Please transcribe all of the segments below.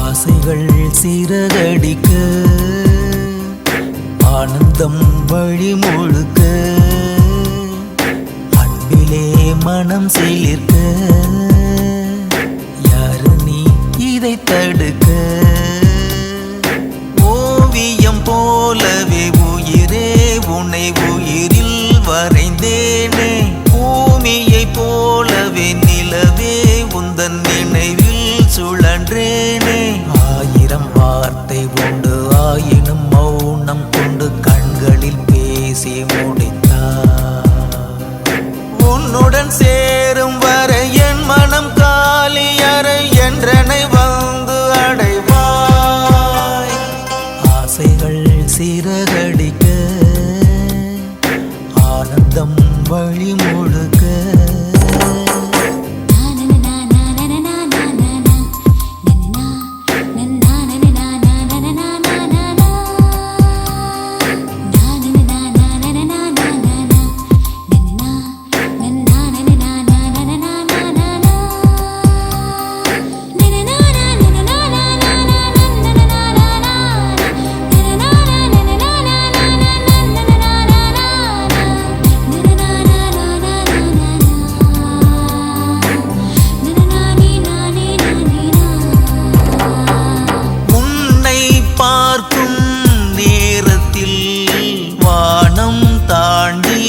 ஆசைகள் சிறகடிக்க ஆனந்தம் வழி முழுக்க அன்பிலே மனம் சிலிர்க்க யாரு நீ இதை தடுக்க ஓவியம் போலவே உயிரே உன்னை உயிரில் வரைந்தேனே பூமியை போலவே நிலவே உந்தன் நினைவில் சுழன்றேனே ஆயிரம் வார்த்தை உண்டு ஆயினும் மௌனம் கொண்டு கண்களில் பேசி முடித்தார் உன்னுடன் சேரும் வரை என் மனம் காலியறை என்றனை வந்து அடைவாய் ஆசைகள் சிறகடிக்க ஆனந்தம் வழி முழுக்க பார்க்கும் நேரத்தில் வானம் தாண்டி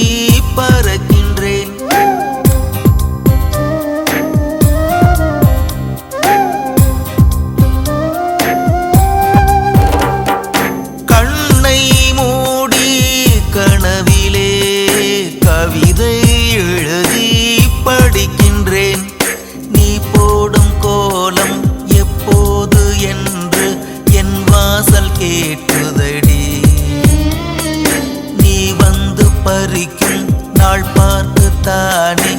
பறக்கின்றேன் கண்ணை மூடி கனவிலே கவிதை எழுதி படிக்கின்றேன் நீ போடும் கோலம் எப்போது என்று என் வாசல் கேட்குதடி நீ வந்து பறிக்கும் நாள் பார்த்து தானே